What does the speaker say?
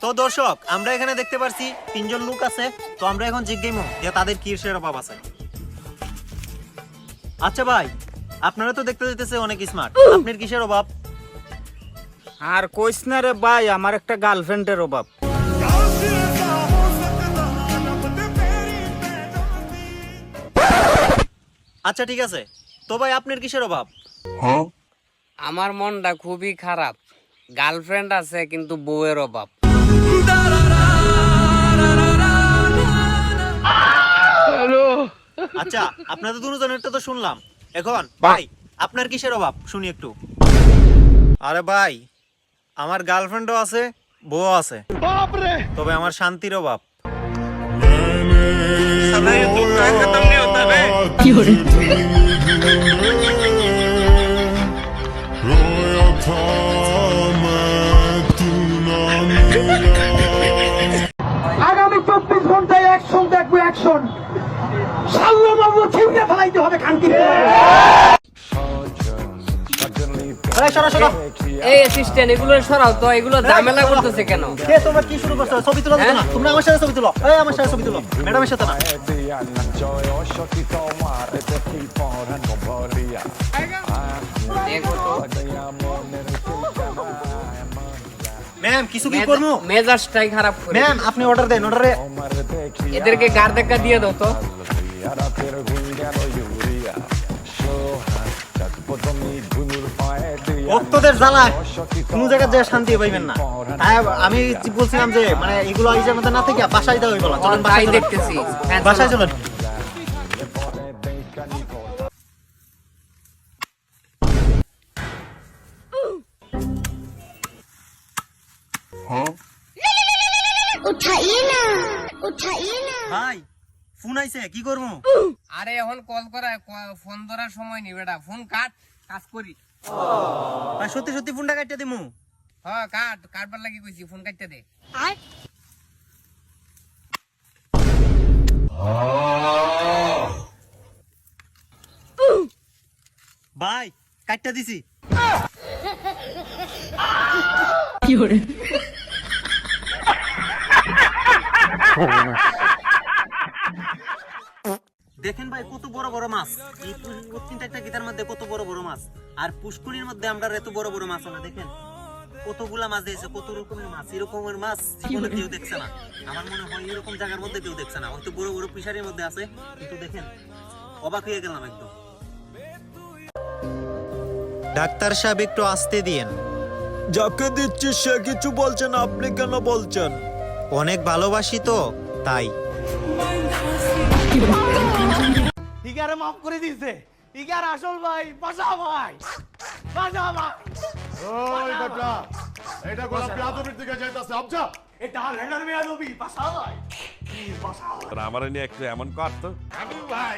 তো দর্শক আমরা এখানে দেখতে পারছি তিনজন লোক আছে। তো আমরা এখন জিজ্ঞাসা যে তাদের কিসের অভাব আছে। আচ্ছা ভাই, আপনারা তো দেখতে দিতেছে অনেক স্মার্ট, আপনার কিসের অভাব? আর কইস না রে ভাই, আমার একটা গার্লফ্রেন্ডের অভাব। আচ্ছা ঠিক আছে, তো ভাই আপনার কিসের অভাব? আমার মনটা খুবই খারাপ, গার্লফ্রেন্ড আছে কিন্তু বউয়ের অভাব। আচ্ছা আপনাদের দুজনেরটা তো শুনলাম, এখন ভাই আপনার কিসের অভাব শুনি একটু। আরে ভাই, আমার গার্লফ্রেন্ডও আছে, বউ আছে, তবে আমার শান্তির অভাব। আগামী 24 ঘন্টায় অ্যাকশন দেখবো, অ্যাকশন। সাল্লাল্লাহু ছিঁড়ে ফেলাইতে হবে কানকে। এই সরো সরো, এই অ্যাসিস্ট্যান্ট, এগুলো সরাও তো, এগুলো ঝামেলা করতেছে কেন? কে তোমরা কি শুরু করছো? ছবি তুলো না, তোমরা আমার সাথে ছবি তুলো। এই আমার সাথে ছবি তুলো, ম্যাডামের সাথে না। দেখো তো, ম্যাম কিছু কি করবো? মেজাজটাই খারাপ করে। ম্যাম আপনি অর্ডার দেন, অর্ডারে। এদেরকে গার দেখা দিয়ে দাও তো। ভক্তদের জ্বালায় কোন জায়গায় যে শান্তি পাইবেন না। তাই আমি বলছিলাম যে মানে এগুলো এই জায়গাতে না থেকে বাসায় যাও, এগুলো চলেন তাই বাসায় চলেন। দেখতেছি। হ্যাঁ, বাসায় চলো। চলেন। उठाइए ना उठाइए ना ভাই ফোন আইছে, কি করবো? আরে এখন কল করা, ফোন ধরার সময় নেই বেটা, ফোন কাট, কাজ করি। ভাই সত্যি সত্যি ফোনটা কাটতে দিমু। হ্যাঁ কাট, কাটবার লাগি কইছি, ফোন কাটতে দে। ভাই কাটতে দিছি। দেখেন ভাই কত বড় বড় মাছ, এই প্রত্যেকটা গীতার মধ্যে কত বড় বড় মাছ। আর পুষ্করির মধ্যে আমরা এত বড় বড় মাছ না, দেখেন কতগুলা মাছ দিয়েছে, কত রকমের মাছ। এরকমের মাছ জীবনে কেউ দেখছে না, আমার মনে হয় এরকম জায়গার মধ্যে কেউ দেখছে না। হয়তো বড় বড় ফিশারির মধ্যে আছে, কিন্তু দেখেন অবাক হয়ে গেলাম একদম। ডাক্তার সাহেব একটু আসতে দিয়েন। যাকে দিচ্ছি সে কিছু বলছে না, আপনি কেন বলছেন? অনেক ভালোবাসি তো তাই। ইগারে মাফ করে দিয়েছে। ইগার আসল ভাই, বাসা ভাই, বাসা ভাই। ওই বেটা, এটা গোলাপ বেয়াদবির দিকে যাইতাছে, আবজা। এটা রেডার মেয়া নবী, বাসা ভাই, বাসা ভাই। আমার নিয়ে একটু এমন কর তো। আবু ভাই,